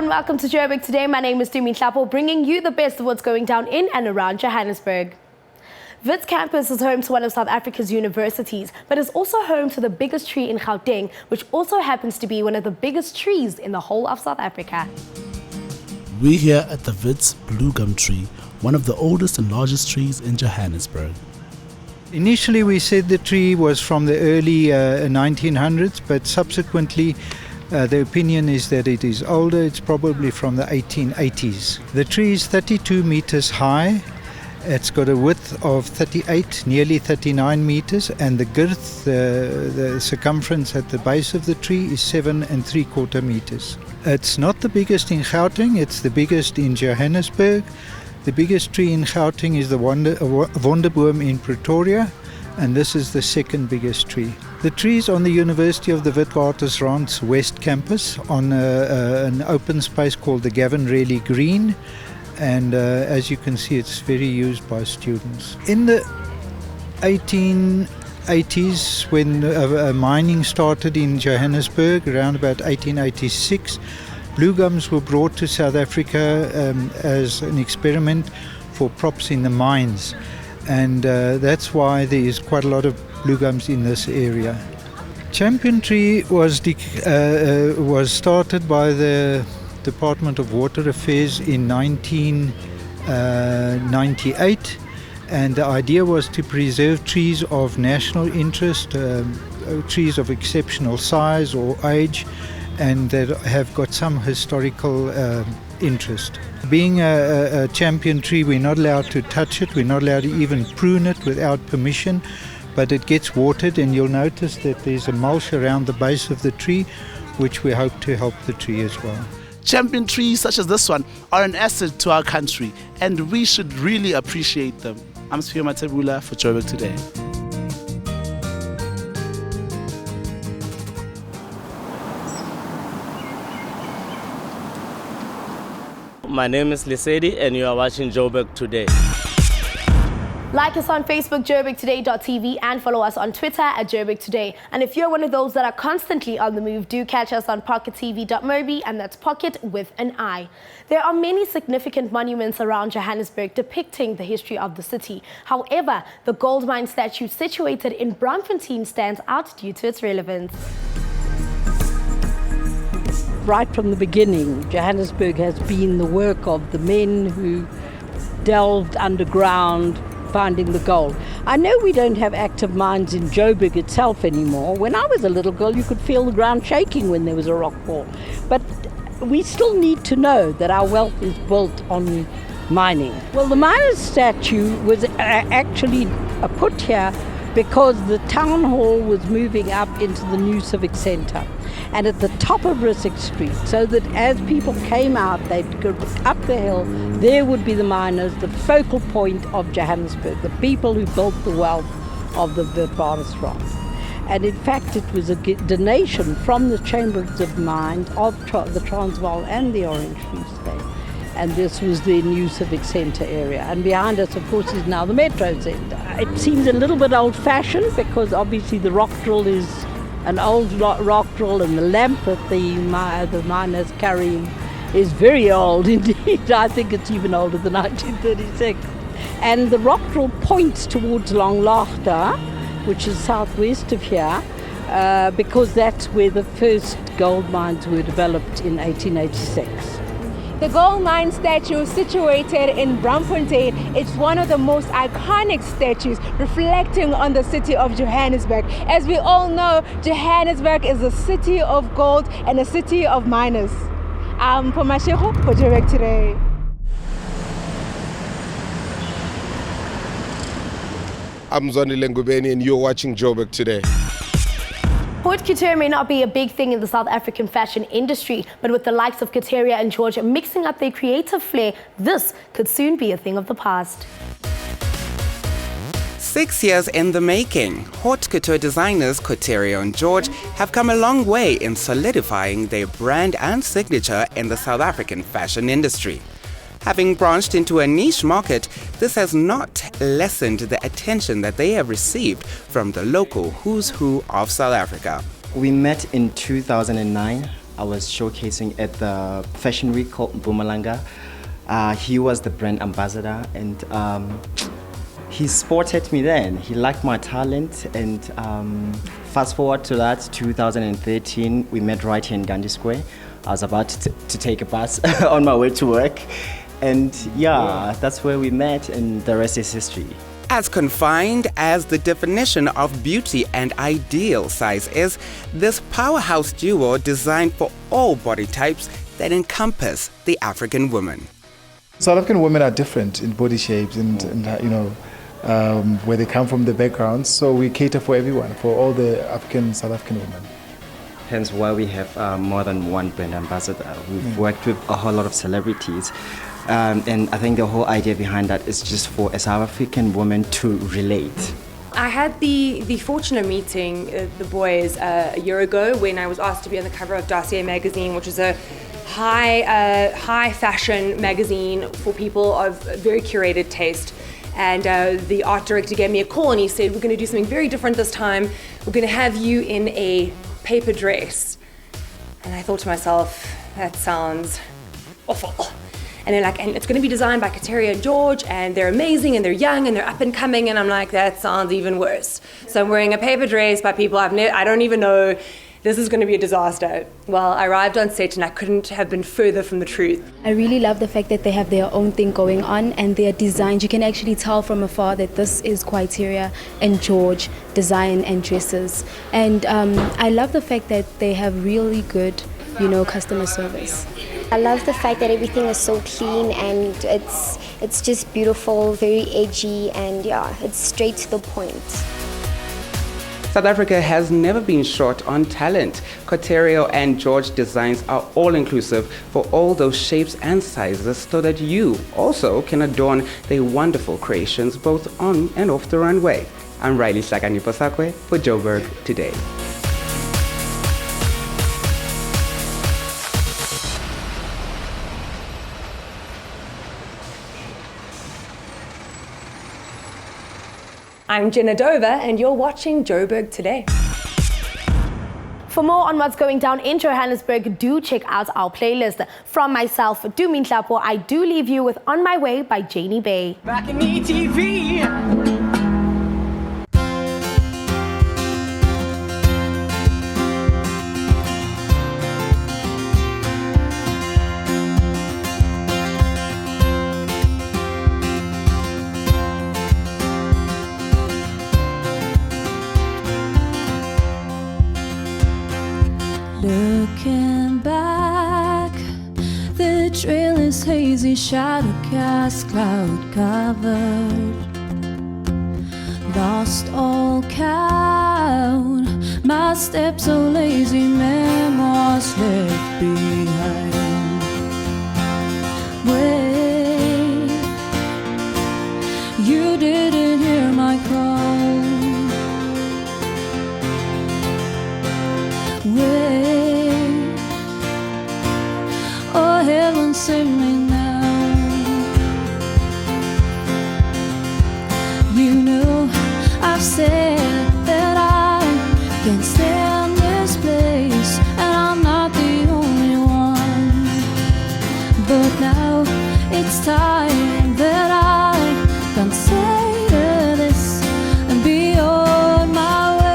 and welcome to Joburg Today. My name is Dumi Hlapo, bringing you the best of what's going down in and around Johannesburg. Wits campus is home to one of South Africa's universities, but is also home to the biggest tree in Gauteng, which also happens to be one of the biggest trees in the whole of South Africa. We're here at the Wits blue gum tree, one of the oldest and largest trees in Johannesburg. Initially we said the tree was from the early 1900s, but subsequently the opinion is that it is older. It's probably from the 1880s. The tree is 32 meters high. It's got a width of 38, nearly 39 meters, and the girth, the circumference at the base of the tree is 7 3/4 meters. It's not the biggest in Gauteng, it's the biggest in Johannesburg. The biggest tree in Gauteng is the Wonderboom in Pretoria, and this is the second biggest tree. The tree is on the University of the Witwatersrand's West Campus on an open space called the Gavin Reilly Green, and as you can see, it's very used by students. In the 1880s, when mining started in Johannesburg, around about 1886, blue gums were brought to South Africa as an experiment for props in the mines, and that's why there is quite a lot of blue gums in this area. Champion tree was started by the Department of Water Affairs in 1998, and the idea was to preserve trees of national interest, trees of exceptional size or age, and that have got some historical interest. Being a champion tree, we're not allowed to touch it, we're not allowed to even prune it without permission, but it gets watered, and you'll notice that there's a mulch around the base of the tree, which we hope to help the tree as well. Champion trees such as this one are an asset to our country, and we should really appreciate them. I'm Sphia Matebula for Joburg Today. My name is Lesedi and you are watching Joburg Today. Like us on Facebook, joburgtoday.tv, and follow us on Twitter at Joburg Today. And if you're one of those that are constantly on the move, do catch us on pockettv.mobi, and that's pocket with an I. There are many significant monuments around Johannesburg depicting the history of the city. However, the gold mine statue situated in Braamfontein stands out due to its relevance. Right from the beginning, Johannesburg has been the work of the men who delved underground, finding the gold. I know we don't have active mines in Joburg itself anymore. When I was a little girl, you could feel the ground shaking when there was a rock fall. But we still need to know that our wealth is built on mining. Well, the miner's statue was actually put here because the town hall was moving up into the new civic centre, and at the top of Rissik Street, so that as people came out, they'd go up the hill, there would be the miners, the focal point of Johannesburg, the people who built the wealth of the Witwatersrand. And in fact, it was a donation from the Chambers of Mines of the Transvaal and the Orange Free State. And this was the new civic centre area. And behind us, of course, is now the Metro Centre. It seems a little bit old-fashioned because obviously the rock drill is an old rock drill, and the lamp that the miners carrying is very old indeed. I think it's even older than 1936. And the rock drill points towards Langlaagte, which is southwest of here, because that's where the first gold mines were developed in 1886. The gold mine statue situated in Braamfontein, it's one of the most iconic statues reflecting on the city of Johannesburg. As we all know, Johannesburg is a city of gold and a city of miners. I'm Pomashego for Joburg Today. I'm Zoni Lengubeni and you're watching Joburg Today. Haute couture may not be a big thing in the South African fashion industry, but with the likes of Quiteria and George mixing up their creative flair, this could soon be a thing of the past. 6 years in the making, haute couture designers Quiteria and George have come a long way in solidifying their brand and signature in the South African fashion industry. Having branched into a niche market, this has not lessened the attention that they have received from the local who's who of South Africa. We met in 2009 I was showcasing at the fashion week called Mpumalanga. He was the brand ambassador, and he spotted me then. He liked my talent, and fast forward to that, 2013, we met right here in Gandhi Square. I was about to take a bus on my way to work, and yeah, that's where we met, and the rest is history. As confined as the definition of beauty and ideal size is, this powerhouse duo designed for all body types that encompass the African woman. South African women are different in body shapes and you know, where they come from, the backgrounds. So we cater for everyone, for all the South African women. Hence why we have more than one brand ambassador. We've worked with a whole lot of celebrities. And I think the whole idea behind that is just for a South African woman to relate. I had the fortune of meeting the boys a year ago when I was asked to be on the cover of Dossier magazine, which is a high fashion magazine for people of very curated taste. And the art director gave me a call and he said, we're going to do something very different this time. We're going to have you in a paper dress. And I thought to myself, that sounds awful. And they're like, and it's going to be designed by Quiteria George, and they're amazing, and they're young, and they're up and coming. And I'm like, that sounds even worse. So I'm wearing a paper dress by people I don't even know. This is going to be a disaster. Well, I arrived on set, and I couldn't have been further from the truth. I really love the fact that they have their own thing going on, and their designs. You can actually tell from afar that this is Quiteria and George design and dresses. And I love the fact that they have really good, customer service. I love the fact that everything is so clean and it's just beautiful, very edgy, and yeah, it's straight to the point. South Africa has never been short on talent. Quiteria and George designs are all-inclusive for all those shapes and sizes so that you also can adorn their wonderful creations both on and off the runway. I'm Riley Sakaniposakwe for Joburg Today. I'm Jenna Dover, and you're watching Joburg Today. For more on what's going down in Johannesburg, do check out our playlist. From myself, Dumi Nhlapo, I do leave you with On My Way by Janie Bay. Back in ETV. Looking back, the trail is hazy, shadow cast, cloud covered. Lost all count, my steps so lazy, memoirs left behind. Wait, you didn't hear my call. Wait, oh heaven save me now. You know I've said that I can't stand this place, and I'm not the only one. But now it's time that I consider this and be on my way.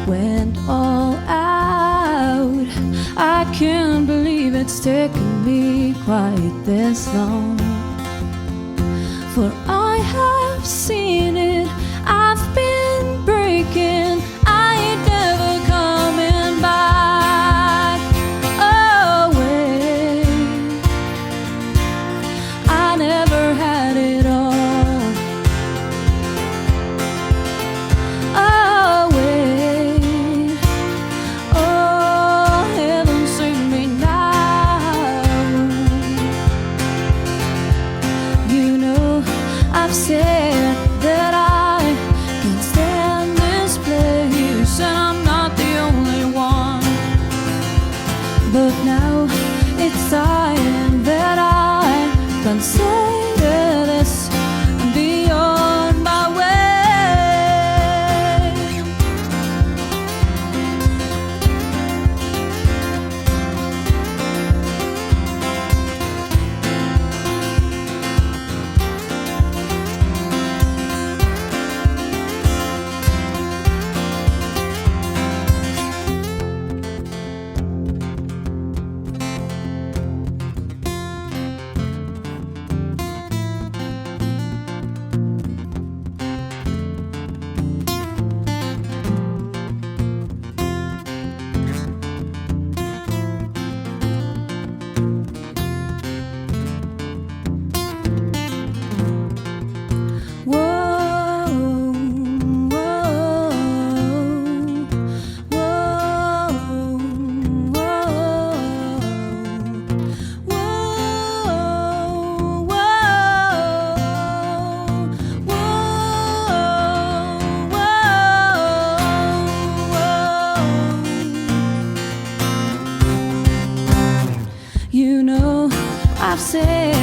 Went all out, I can't believe it's taken me quite this long. For I have seen it, I've been breaking, I ain't never coming back. Oh wait, I never had it all. Oh wait, oh heaven save me now. You know I've said that but now it's time that I consider this beyond my way. You know, I've said